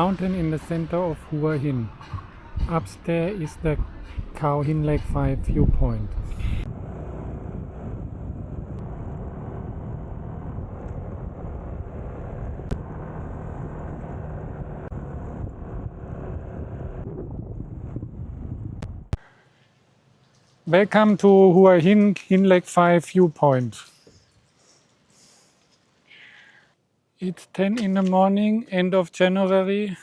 mountain in the center of Hua Hin. Upstairs is the Hin Lek Fai viewpoint. Welcome to Hua Hin Lek Fai viewpoint. It's 10 in the morning, end of January.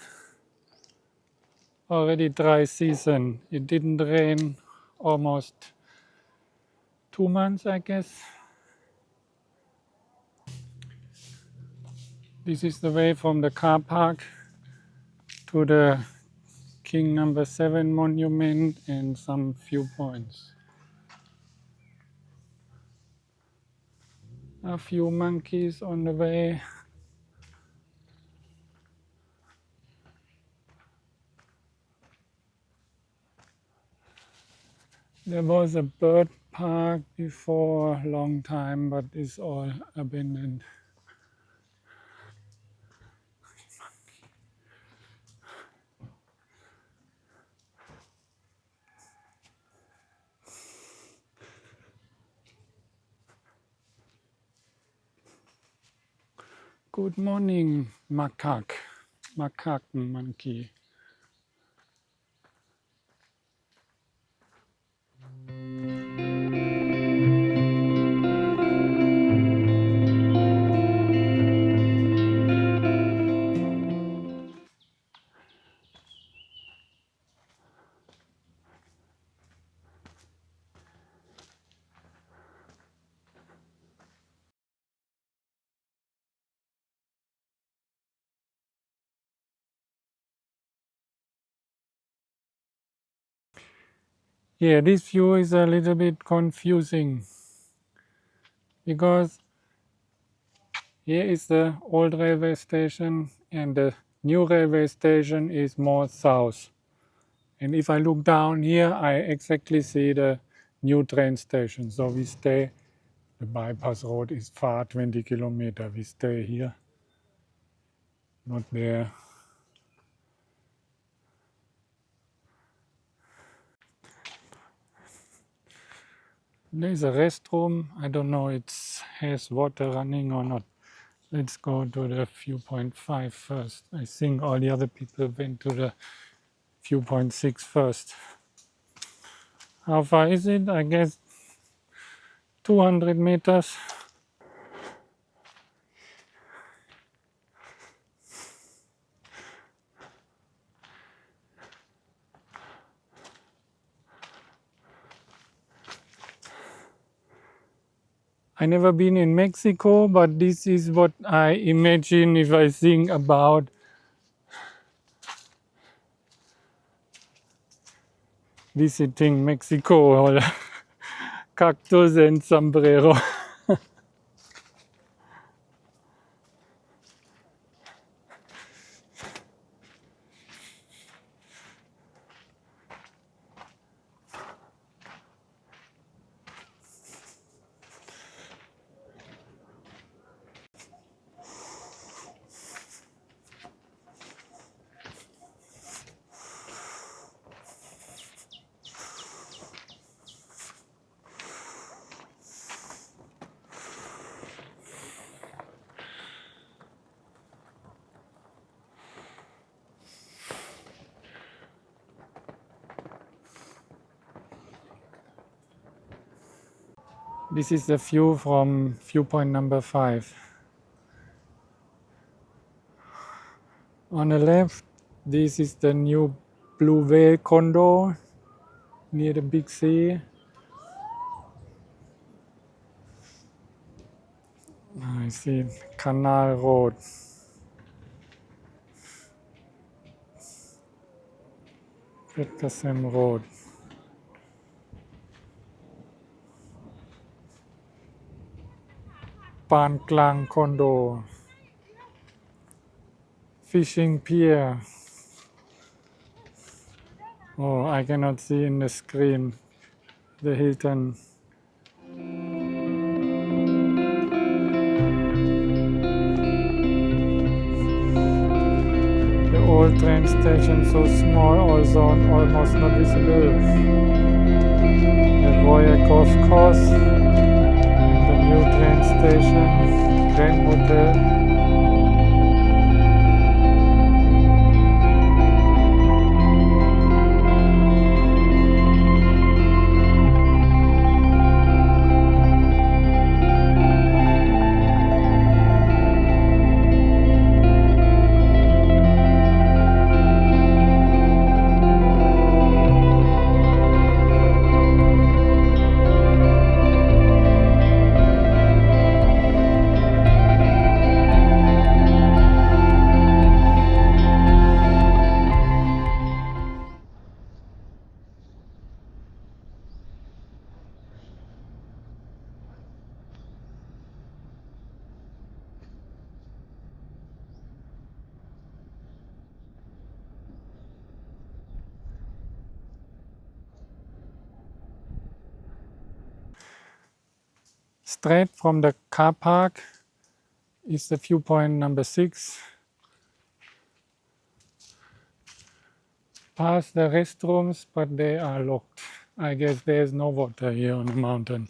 Already dry season. It didn't rain almost 2 months, I guess. This is the way from the car park to the King No. 7 monument and some viewpoints. A few monkeys on the way. There was a bird park before a long time, but it's all abandoned. Good morning, macaque monkey. Yeah, this view is a little bit confusing because here is the old railway station and the new railway station is more south. And if I look down here, I exactly see the new train station. So we stay, the bypass road is far 20 kilometers. We stay here, not there. There's a restroom. I don't know it has water running or not. Let's go to the viewpoint 5 first. I think all the other people went to the viewpoint 6 first. How far is it? I guess 200 meters. I never been in Mexico, but this is what I imagine if I think about visiting Mexico or cactus and sombrero. This is the view from viewpoint number 5. On the left, this is the new Blue Whale condo near the big sea. I see Canal Road. Petkasem Road. Pan Klang condo. Fishing pier. Oh, I cannot see in the screen the Hilton. The old old train station so small, also almost not visible. The Royal Golf Course, the new train station, Grand Hotel. Straight from the car park is the viewpoint number 6. Past the restrooms, but they are locked. I guess there's no water here on the mountain.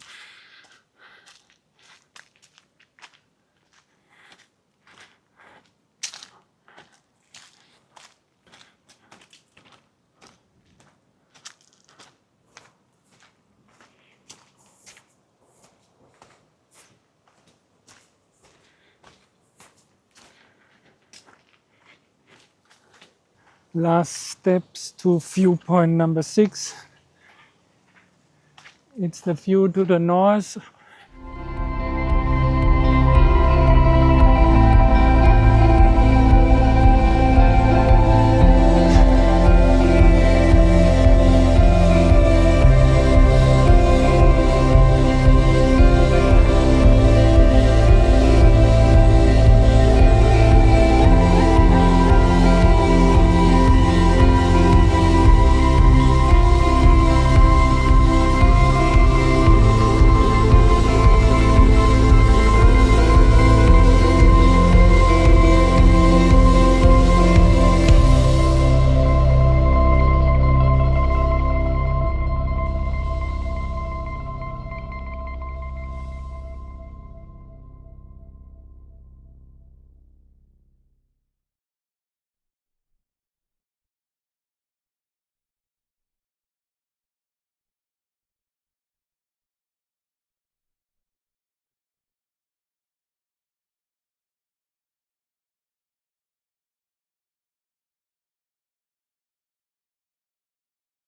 Last steps to viewpoint number 6. It's the view to the north.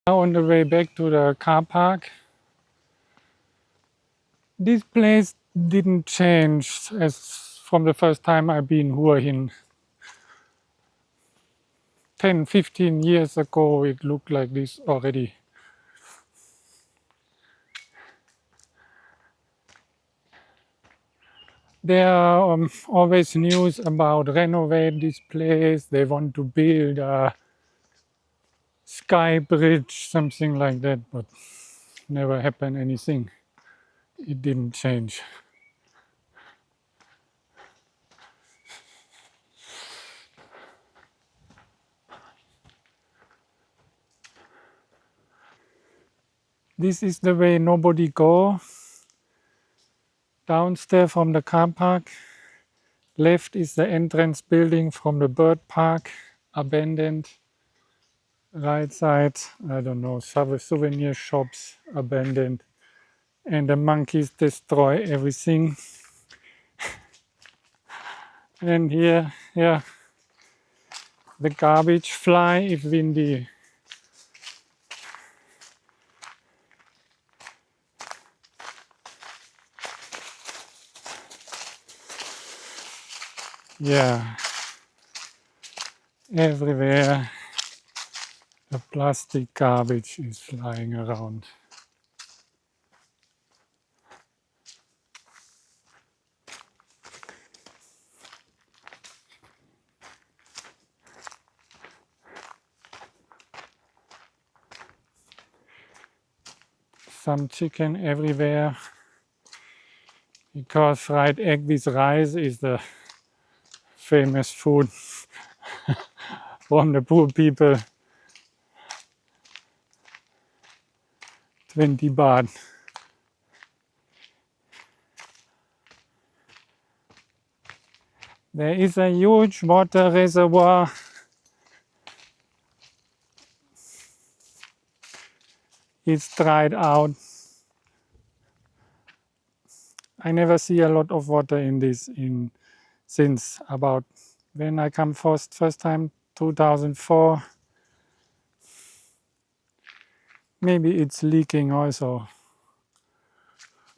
Now on the way back to the car park. This place didn't change as from the first time I've been Hua Hin. 10-15 years ago it looked like this already. There are always news about renovate this place. They want to build a sky bridge, something like that, but never happened anything. It didn't change. This is the way nobody go. Downstairs from the car park. Left is the entrance building from the bird park, abandoned. Right side, I don't know, souvenir shops, abandoned. And the monkeys destroy everything. And here, yeah, the garbage fly if windy. Yeah, everywhere the plastic garbage is flying around. Some chicken everywhere, because fried egg with rice is the famous food from the poor people. 20 baht. There is a huge water reservoir. It's dried out. I never see a lot of water in this since about when I come first time 2004. Maybe it's leaking also,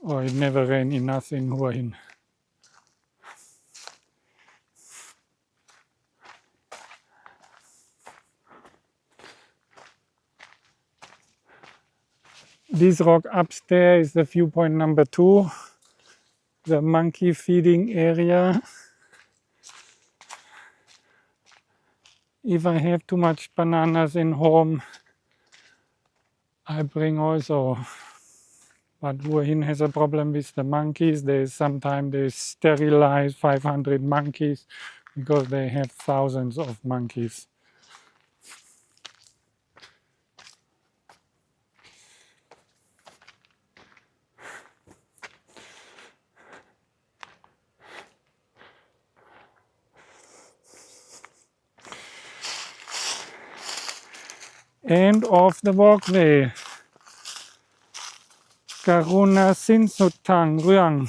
or it never rained enough in Hua Hin. This rock upstairs is the viewpoint number 2, the monkey feeding area. If I have too much bananas in home, I bring also. But Hua Hin has a problem with the monkeys. Sometimes they sterilize 500 monkeys because they have thousands of monkeys. End of the walkway. Karuna Sinsutang Ryang.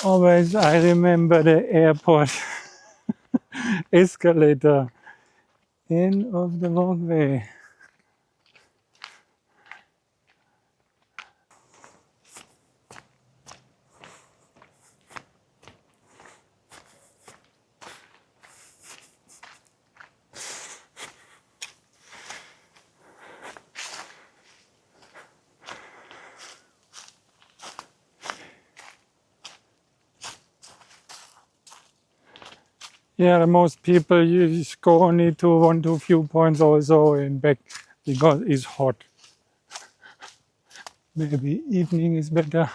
Always I remember the airport escalator. End of the walkway. Yeah, most people go only to 1-2 viewpoints also in back because it's hot. Maybe evening is better.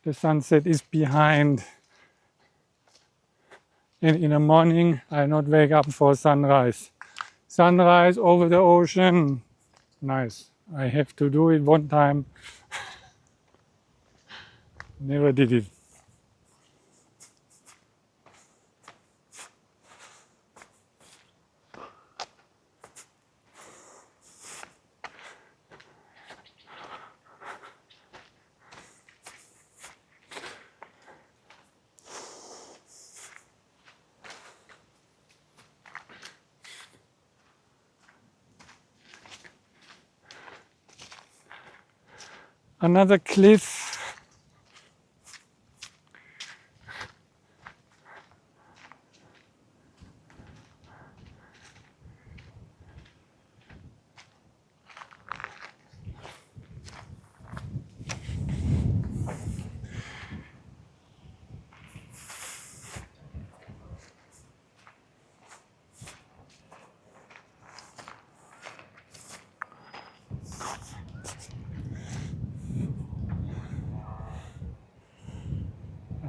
The sunset is behind. And in the morning, I not wake up for sunrise. Sunrise over the ocean, nice. I have to do it one time. Never did it. Another cliff.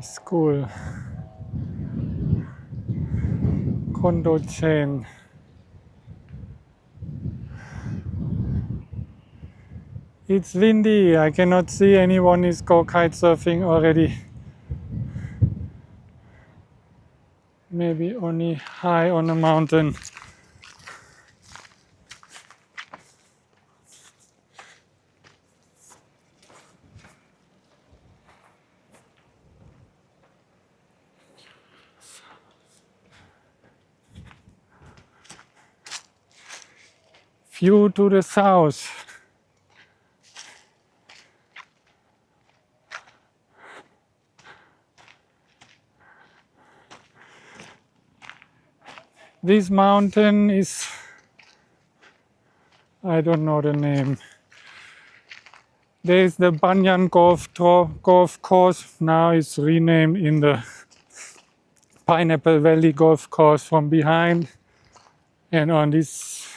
School. Condo chain. It's windy. I cannot see anyone is go kite surfing already. Maybe only high on a mountain. View to the south. This mountain is, I don't know the name. There is the Banyan Golf Course. Now it's renamed in the Pineapple Valley Golf Course from behind. And on this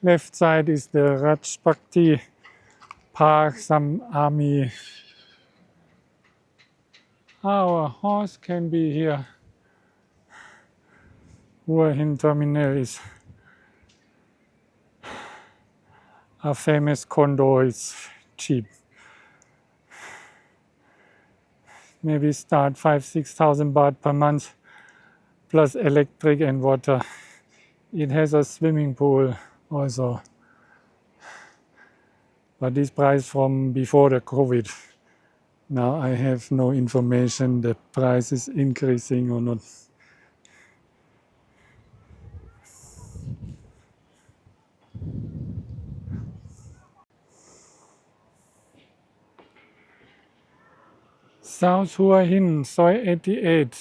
left side is the Rajpakti Park, some army. Our horse can be here. Hua Hin terminal is a famous condo. It's cheap. Maybe start 5,000–6,000 baht per month plus electric and water. It has a swimming pool also. But this price from before the COVID. Now I have no information the price is increasing or not. South Hua Hin, Soi 88.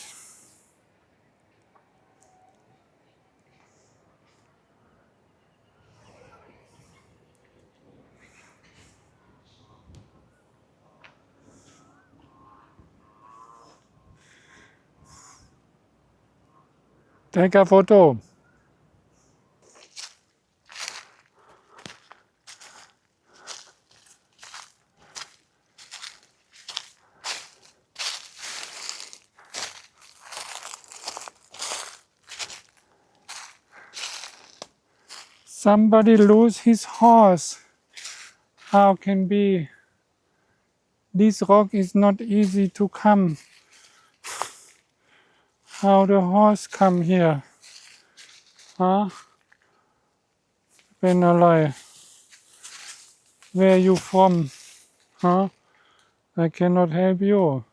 Take a photo. Somebody lose his horse. How can be? This rock is not easy to come. How the horse come here? Huh? เป็นอะไร Where you from? Huh? I cannot help you.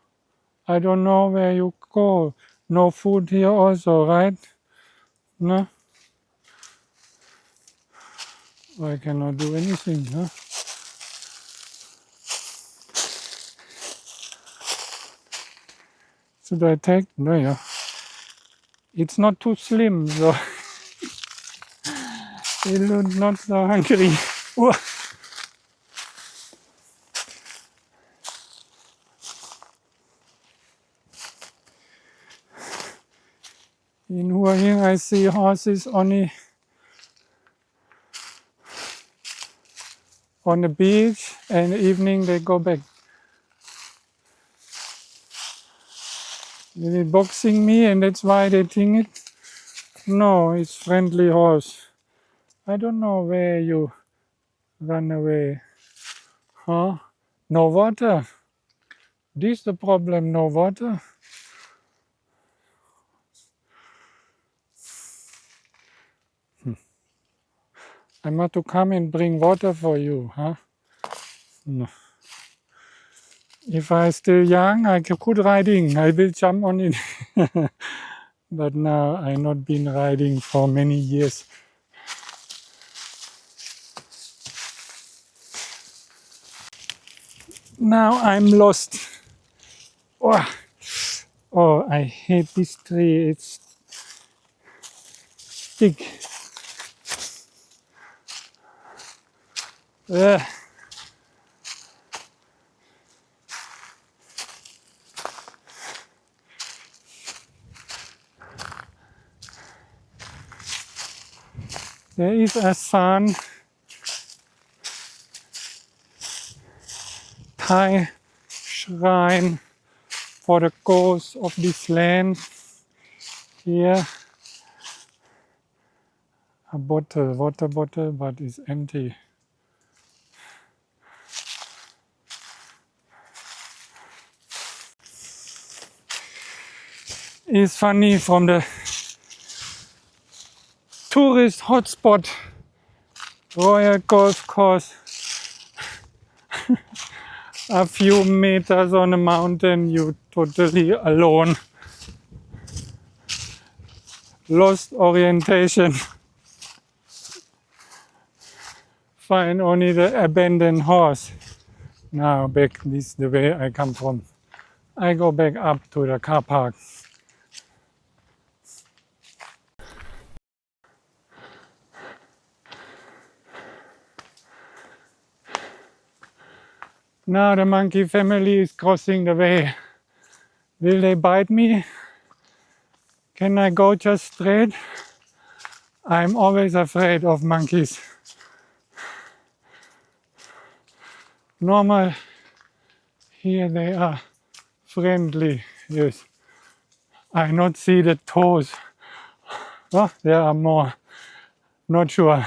I don't know where you go. No food here also, right? No? I cannot do anything, huh? Should I take? No, yeah. It's not too slim, so it looks not so hungry. In Hua Hin, I see horses only on the beach, and evening they go back. They're boxing me, and that's why they think it. No, it's friendly horse. I don't know where you run away. Huh? No water. This is the problem, no water. I must to come and bring water for you, huh? No. If I still young, I could riding. I will jump on it. But now I not been riding for many years. Now I'm lost. Oh, I hate this tree. It's big. There is a sun Thai shrine for the ghost of this land. Here, a bottle, water bottle, but it's empty. It's funny, from the tourist hotspot, Royal Golf Course, a few meters on a mountain, you totally alone, lost orientation, find only the abandoned horse. Now back, this is the way I come from. I go back up to the car park. Now the monkey family is crossing the way. Will they bite me? Can I go just straight? I'm always afraid of monkeys. Normal, here they are friendly. Yes, I not see the toes. Oh, there are more. Not sure.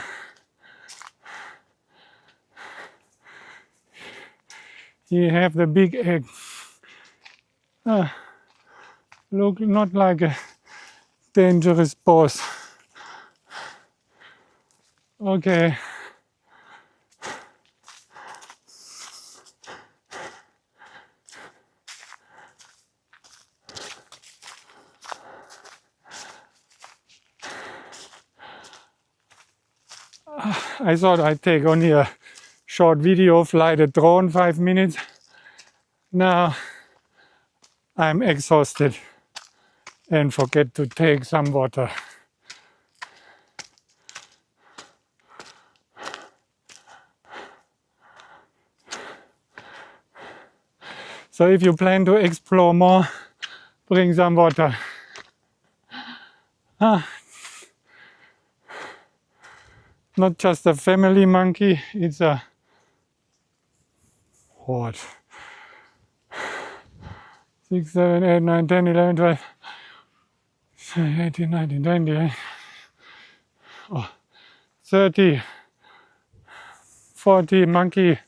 He have the big egg. Look not like a dangerous boss. Okay. I thought I'd take only a short video, fly the drone 5 minutes. Now I'm exhausted and forget to take some water. So if you plan to explore more, bring some water. Not just a family monkey, it's a horde. 6, 7, 8, 9, 10, 11, 12, 18, 19, 20, 30, 40 monkey.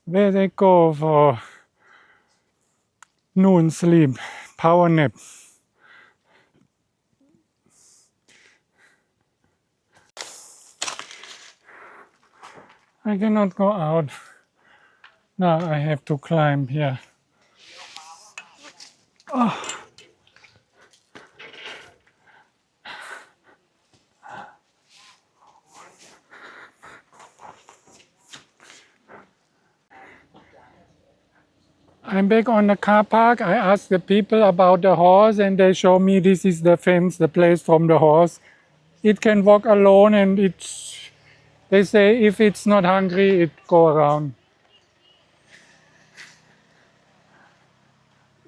Where they go for noon sleep, power nap. I cannot go out. Now I have to climb here. I'm back on the car park. I asked the people about the horse and they show me this is the fence, the place from the horse. It can walk alone and they say if it's not hungry, it go around.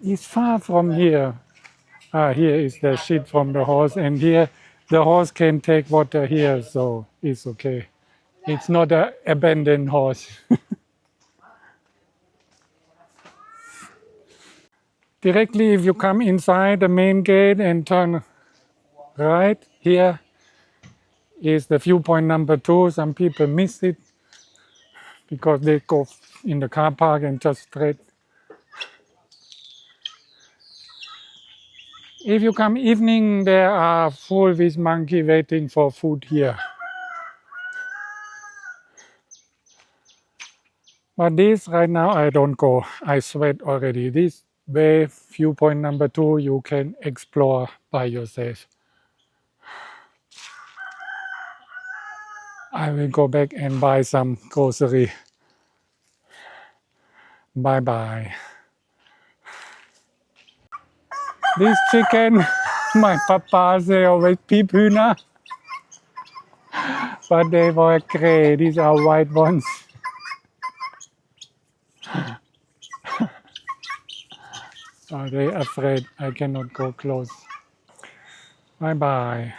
It's far from here. Here is the shit from the horse and here the horse can take water here, so it's okay. It's not an abandoned horse. Directly, if you come inside the main gate and turn right, here is the viewpoint number 2. Some people miss it because they go in the car park and just straight. If you come evening, there are full with monkey waiting for food here. But this right now I don't go. I sweat already. This way, viewpoint number 2, you can explore by yourself. I will go back and buy some grocery. Bye bye. This chicken, my papa say always pipuna, but they were gray. These are white ones. Are they afraid I cannot go close? Bye bye.